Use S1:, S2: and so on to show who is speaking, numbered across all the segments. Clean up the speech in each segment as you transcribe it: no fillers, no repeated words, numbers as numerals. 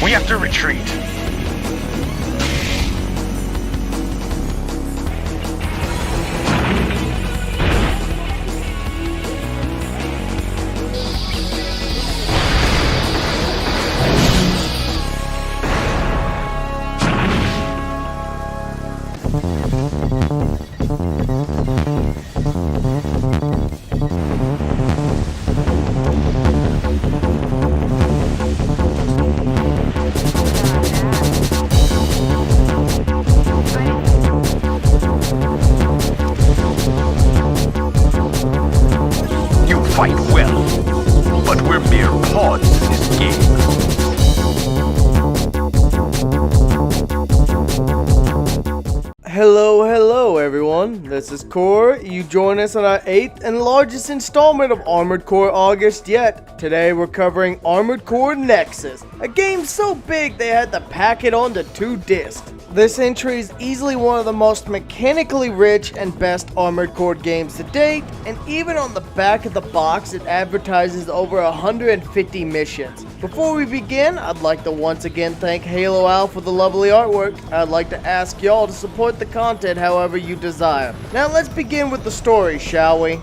S1: We have to retreat. Fight well, but we're mere pawns in this game.
S2: Hello everyone, this is Core. You join us on our 8th and largest installment of Armored Core August yet. Today we're covering Armored Core Nexus, a game so big they had to pack it onto 2 discs. This entry is easily one of the most mechanically rich and best Armored Core games to date, and even on the back of the box it advertises over 150 missions. Before we begin, I'd like to once again thank HaloOwl for the lovely artwork. I'd like to ask y'all to support the content however you desire. Now let's begin with the story, shall we?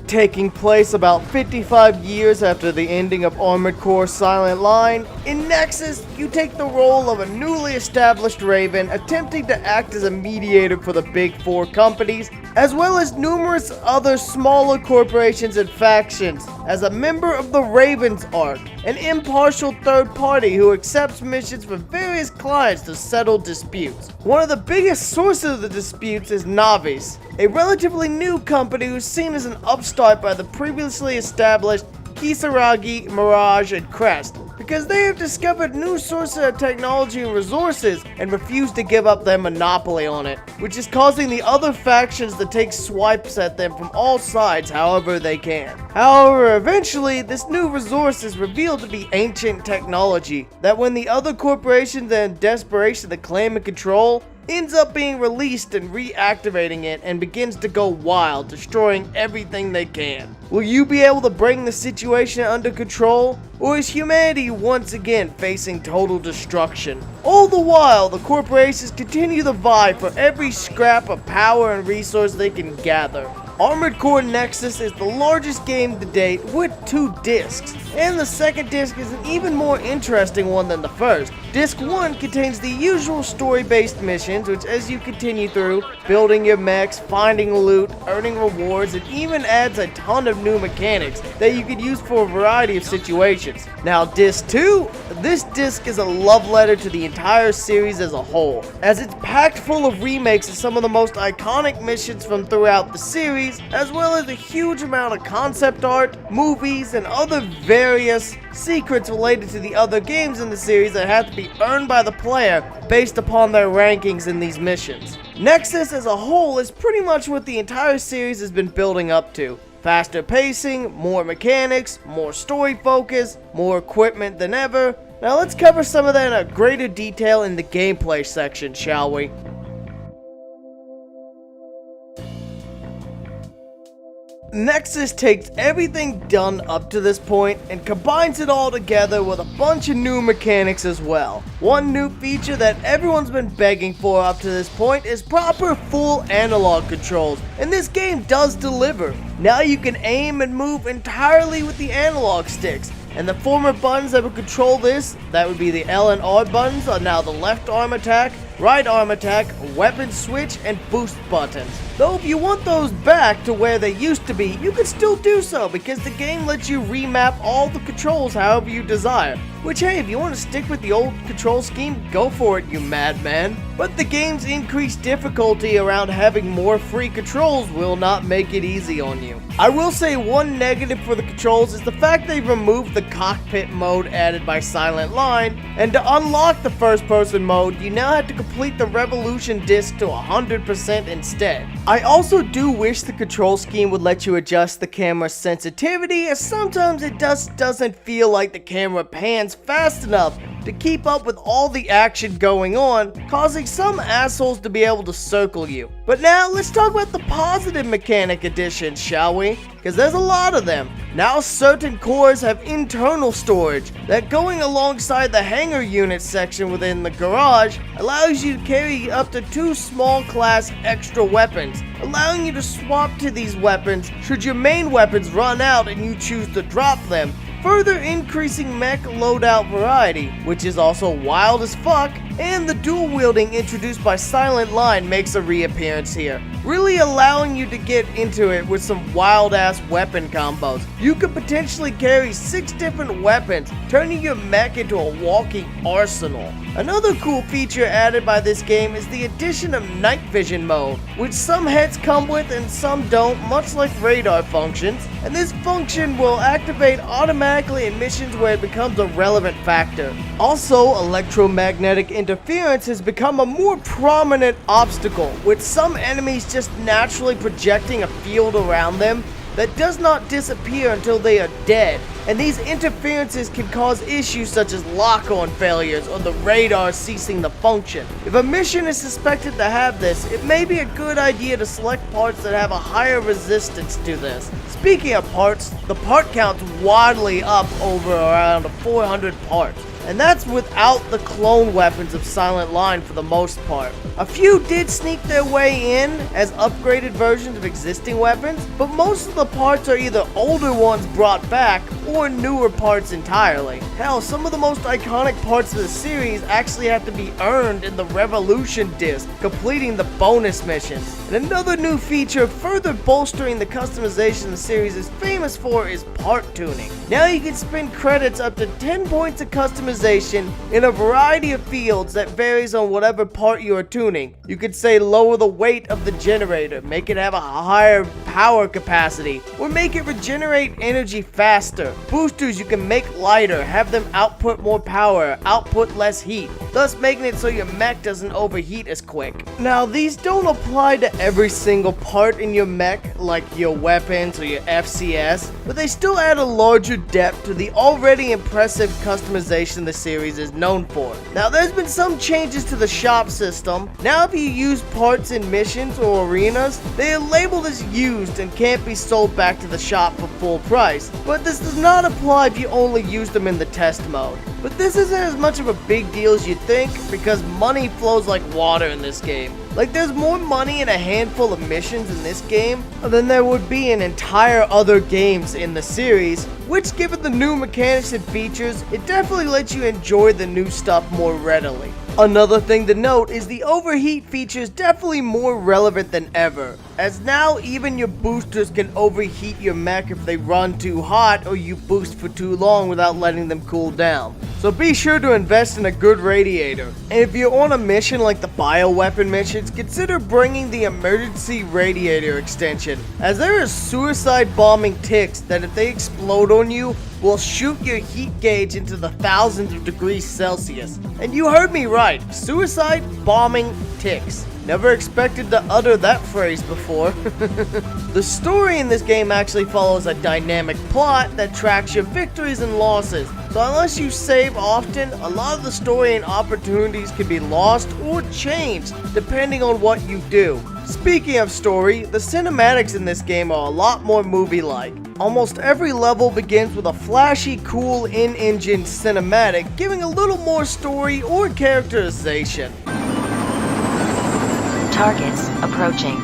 S2: Taking place about 55 years after the ending of Armored Core Silent Line, in Nexus, you take the role of a newly established Raven attempting to act as a mediator for the Big Four companies, as well as numerous other smaller corporations and factions, as a member of the Ravens Arc, an impartial third party who accepts missions from various clients to settle disputes. One of the biggest sources of the disputes is Navis, a relatively new company who's seen as an upstart by the previously established Kisaragi, Mirage, and Crest, because they have discovered new sources of technology and resources and refuse to give up their monopoly on it, which is causing the other factions to take swipes at them from all sides however they can. However, eventually, this new resource is revealed to be ancient technology that when the other corporations are in desperation to claim and control, ends up being released and reactivating it and begins to go wild, destroying everything they can. Will you be able to bring the situation under control, or is humanity once again facing total destruction? All the while, the corporations continue to vie for every scrap of power and resource they can gather. Armored Core Nexus is the largest game to date with 2 discs, and the second disc is an even more interesting one than the first. Disc 1 contains the usual story-based missions, which as you continue through, building your mechs, finding loot, earning rewards, and even adds a ton of new mechanics that you could use for a variety of situations. Now Disc 2, this disc is a love letter to the entire series as a whole, as it's packed full of remakes of some of the most iconic missions from throughout the series, as well as a huge amount of concept art, movies, and other various secrets related to the other games in the series that have to be earned by the player based upon their rankings in these missions. Nexus as a whole is pretty much what the entire series has been building up to. Faster pacing, more mechanics, more story focus, more equipment than ever. Now let's cover some of that in a greater detail in the gameplay section, shall we? Nexus takes everything done up to this point and combines it all together with a bunch of new mechanics as well. One new feature that everyone's been begging for up to this point is proper full analog controls, and this game does deliver. Now you can aim and move entirely with the analog sticks, and the former buttons that would control this, that would be the L and R buttons, are now the left arm attack, right arm attack, weapon switch, and boost buttons. Though if you want those back to where they used to be, you can still do so because the game lets you remap all the controls however you desire. Which, hey, if you want to stick with the old control scheme, go for it, you madman. But the game's increased difficulty around having more free controls will not make it easy on you. I will say one negative for the controls is the fact they've removed the cockpit mode added by Silent Line, and to unlock the first person mode, you now have to complete the Revolution disc to 100% instead. I also do wish the control scheme would let you adjust the camera's sensitivity, as sometimes it just doesn't feel like the camera pans fast enough to keep up with all the action going on, causing some assholes to be able to circle you. But now let's talk about the positive mechanic additions, shall we? Because there's a lot of them. Now certain cores have internal storage that, going alongside the hangar unit section within the garage, allows you to carry up to 2 small class extra weapons, allowing you to swap to these weapons should your main weapons run out and you choose to drop them, further increasing mech loadout variety, which is also wild as fuck. And the dual wielding introduced by Silent Line makes a reappearance here, really allowing you to get into it with some wild ass weapon combos. You could potentially carry 6 different weapons, turning your mech into a walking arsenal. Another cool feature added by this game is the addition of night vision mode, which some heads come with and some don't, much like radar functions, and this function will activate automatically in missions where it becomes a relevant factor. Also, electromagnetic interference has become a more prominent obstacle, with some enemies just naturally projecting a field around them that does not disappear until they are dead, and these interferences can cause issues such as lock-on failures or the radar ceasing to function. If a mission is suspected to have this, it may be a good idea to select parts that have a higher resistance to this. Speaking of parts, the part count's wildly up over around 400 parts, and that's without the clone weapons of Silent Line for the most part. A few did sneak their way in as upgraded versions of existing weapons, but most of the parts are either older ones brought back or newer parts entirely. Hell, some of the most iconic parts of the series actually have to be earned in the Revolution disc, completing the bonus missions. And another new feature further bolstering the customization the series is famous for is part tuning. Now you can spend credits up to 10 points of customization in a variety of fields that varies on whatever part you are tuning. You could say lower the weight of the generator, make it have a higher power capacity, or make it regenerate energy faster. Boosters you can make lighter, have them output more power, output less heat, thus making it so your mech doesn't overheat as quick. Now these don't apply to every single part in your mech, like your weapons or your FCS, but they still add a larger depth to the already impressive customization the series is known for. Now there's been some changes to the shop system. Now if you use parts in missions or arenas, they are labeled as used and can't be sold back to the shop for full price, but this does not apply if you only use them in the test mode. But this isn't as much of a big deal as you'd think, because money flows like water in this game. Like, there's more money in a handful of missions in this game than there would be in entire other games in the series, which, given the new mechanics and features, it definitely lets you enjoy the new stuff more readily. Another thing to note is the overheat feature is definitely more relevant than ever, as now even your boosters can overheat your mech if they run too hot or you boost for too long without letting them cool down. So be sure to invest in a good radiator. And if you're on a mission like the bioweapon missions, consider bringing the emergency radiator extension, as there are suicide bombing ticks that if they explode on you, will shoot your heat gauge into the thousands of degrees Celsius. And you heard me right, suicide bombing ticks. Never expected to utter that phrase before. The story in this game actually follows a dynamic plot that tracks your victories and losses. So unless you save often, a lot of the story and opportunities can be lost or changed depending on what you do. Speaking of story, the cinematics in this game are a lot more movie-like. Almost every level begins with a flashy, cool in-engine cinematic, giving a little more story or characterization.
S3: Targets approaching.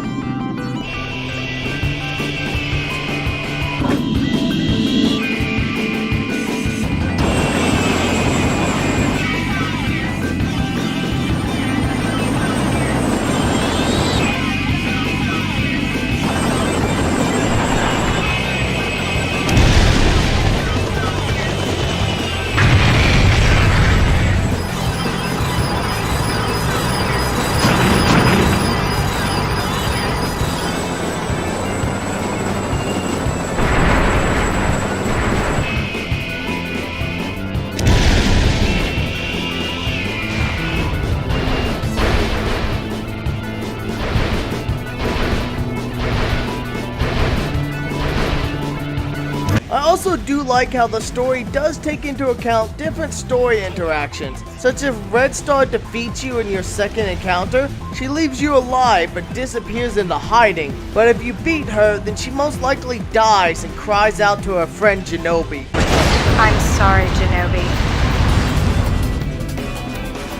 S2: also do like how the story does take into account different story interactions, such if Red Star defeats you in your second encounter, she leaves you alive but disappears into hiding, but if you beat her, then she most likely dies and cries out to her friend Genobi.
S3: I'm sorry, Genobi.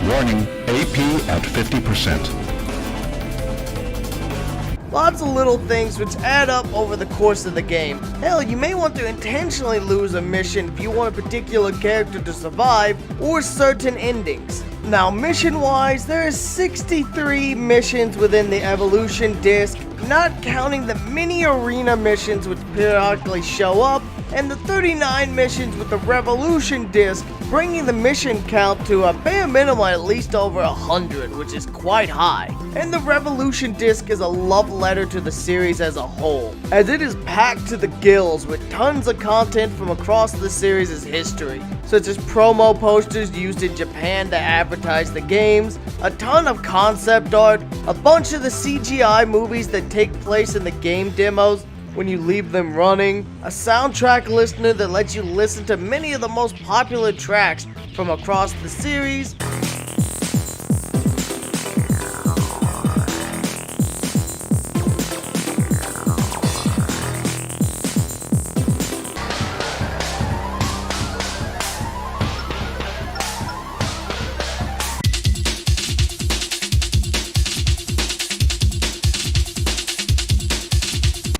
S4: Warning, AP at 50%.
S2: Lots of little things which add up over the course of the game. Hell, you may want to intentionally lose a mission if you want a particular character to survive, or certain endings. Now, mission-wise, there are 63 missions within the Evolution disc, not counting the mini arena missions which periodically show up, and the 39 missions with the Revolution disc, bringing the mission count to a bare minimum at least over 100, which is quite high. And the Revolution disc is a love letter to the series as a whole, as it is packed to the gills with tons of content from across the series' history, such as promo posters used in Japan to advertise the games, a ton of concept art, a bunch of the CGI movies that take place in the game demos when you leave them running, a soundtrack listener that lets you listen to many of the most popular tracks from across the series,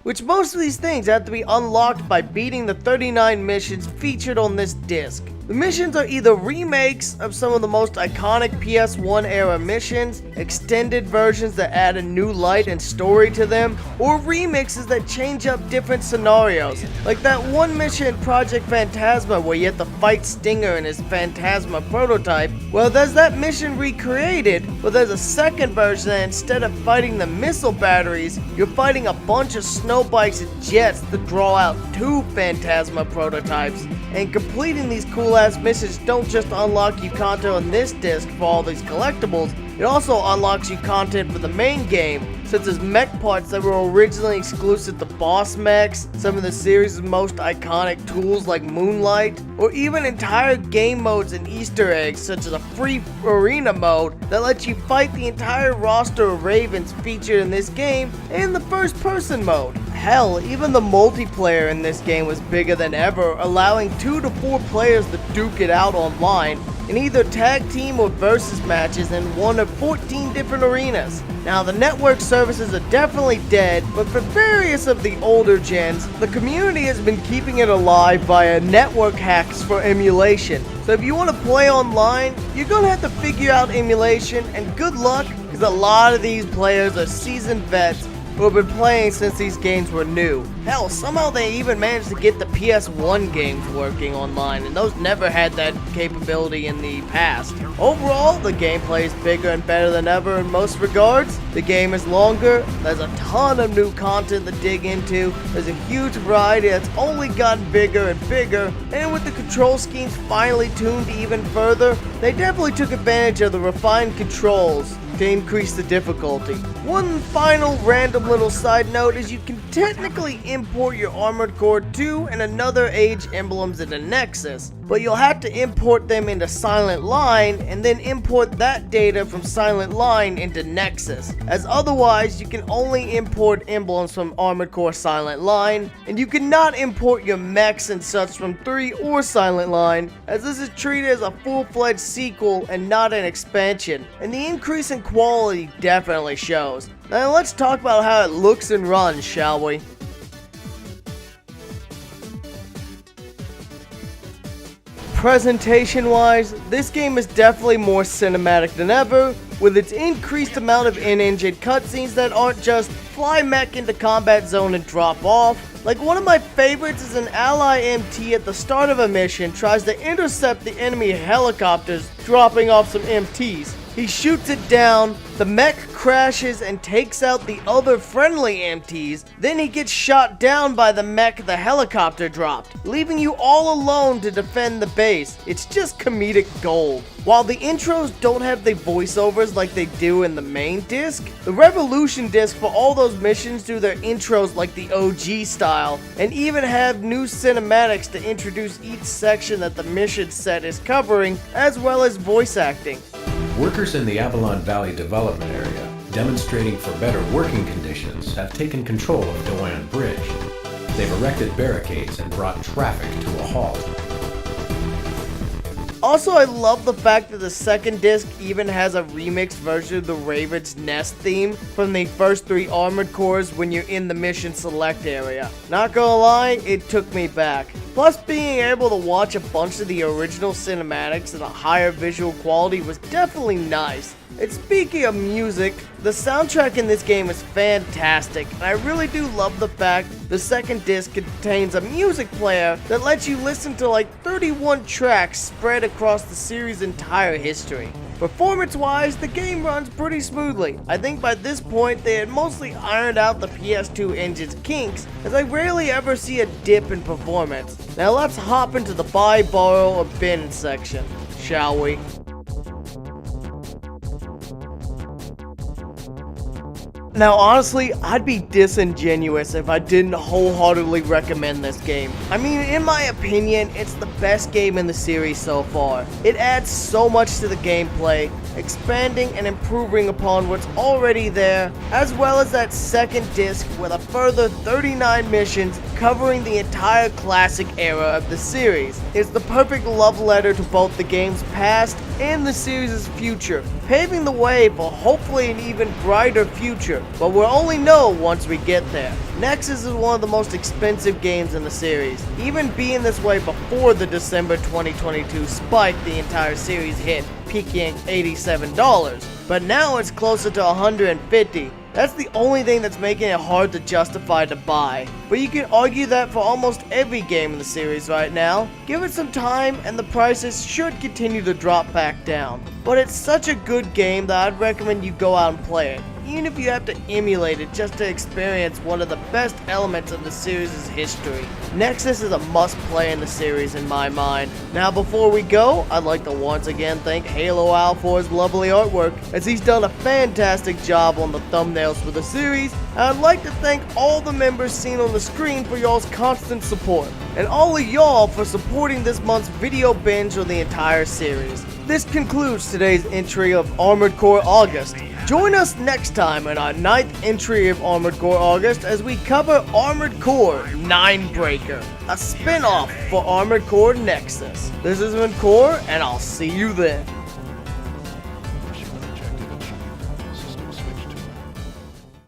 S2: which most of these things have to be unlocked by beating the 39 missions featured on this disc. The missions are either remakes of some of the most iconic PS1 era missions, extended versions that add a new light and story to them, or remixes that change up different scenarios. Like that one mission in Project Phantasma where you have to fight Stinger in his Phantasma prototype. Well, there's that mission recreated, but there's a second version that instead of fighting the missile batteries, you're fighting a bunch of snow bikes and jets to draw out 2 Phantasma prototypes. And completing these cool ass missions don't just unlock you content on this disc for all these collectibles, it also unlocks you content for the main game, such as mech parts that were originally exclusive to boss mechs, some of the series' most iconic tools like Moonlight, or even entire game modes and Easter eggs such as a free arena mode that lets you fight the entire roster of Ravens featured in this game, and the first person mode. Hell, even the multiplayer in this game was bigger than ever, allowing 2 to 4 players to duke it out online in either tag team or versus matches in one of 14 different arenas. Now, the network services are definitely dead, but for various of the older gens, the community has been keeping it alive via network hacks for emulation. So if you want to play online, you're gonna have to figure out emulation, and good luck, because a lot of these players are seasoned vets who have been playing since these games were new. Hell, somehow they even managed to get the PS1 games working online, and those never had that capability in the past. Overall, the gameplay is bigger and better than ever in most regards. The game is longer, there's a ton of new content to dig into, there's a huge variety that's only gotten bigger and bigger, and with the control schemes finally tuned even further, they definitely took advantage of the refined controls to increase the difficulty. One final random little side note is you can technically import your Armored Core 2 and another Age emblems into Nexus, but you'll have to import them into Silent Line and then import that data from Silent Line into Nexus, as otherwise you can only import emblems from Armored Core Silent Line, and you cannot import your mechs and such from 3 or Silent Line, as this is treated as a full-fledged sequel and not an expansion, and the increase in quality definitely shows. Now let's talk about how it looks and runs, shall we? Presentation-wise, this game is definitely more cinematic than ever, with its increased amount of in-engine cutscenes that aren't just fly mech into combat zone and drop off. Like, one of my favorites is an ally MT at the start of a mission tries to intercept the enemy helicopters dropping off some MTs. He shoots it down, the mech crashes and takes out the other friendly EMTs, then he gets shot down by the mech the helicopter dropped, leaving you all alone to defend the base. It's just comedic gold. While the intros don't have the voiceovers like they do in the main disc, the Revolution disc for all those missions do their intros like the OG style, and even have new cinematics to introduce each section that the mission set is covering, as well as voice acting.
S5: Workers in the Avalon Valley development area, demonstrating for better working conditions, have taken control of Doan Bridge. They've erected barricades and brought traffic to a halt.
S2: Also, I love the fact that the second disc even has a remixed version of the Raven's Nest theme from the first 3 Armored Cores when you're in the mission select area. Not gonna lie, it took me back. Plus, being able to watch a bunch of the original cinematics in a higher visual quality was definitely nice. And speaking of music, the soundtrack in this game is fantastic, and I really do love the fact the second disc contains a music player that lets you listen to like 31 tracks spread across the series' entire history. Performance-wise, the game runs pretty smoothly. I think by this point they had mostly ironed out the PS2 engine's kinks, as I rarely ever see a dip in performance. Now let's hop into the buy, borrow, or bin section, shall we? Now honestly, I'd be disingenuous if I didn't wholeheartedly recommend this game. I mean, in my opinion, it's the best game in the series so far. It adds so much to the gameplay, expanding and improving upon what's already there, as well as that second disc with a further 39 missions covering the entire classic era of the series. It's the perfect love letter to both the game's past and the series' future, paving the way for hopefully an even brighter future, but we'll only know once we get there. Nexus is one of the most expensive games in the series, even being this way before the December 2022 spike the entire series hit, peaking at $87, but now it's closer to $150. That's the only thing that's making it hard to justify to buy. But you can argue that for almost every game in the series right now. Give it some time and the prices should continue to drop back down. But it's such a good game that I'd recommend you go out and play it, even if you have to emulate it just to experience one of the best elements of the series' history. Nexus is a must-play in the series in my mind. Now before we go, I'd like to once again thank HaloOwl for his lovely artwork, as he's done a fantastic job on the thumbnails for the series, and I'd like to thank all the members seen on the screen for y'all's constant support, and all of y'all for supporting this month's video binge on the entire series. This concludes today's entry of Armored Core August. Join us next time in our 9th entry of Armored Core August as we cover Armored Core Ninebreaker, a spin-off for Armored Core Nexus. This has been Core, and I'll see you then.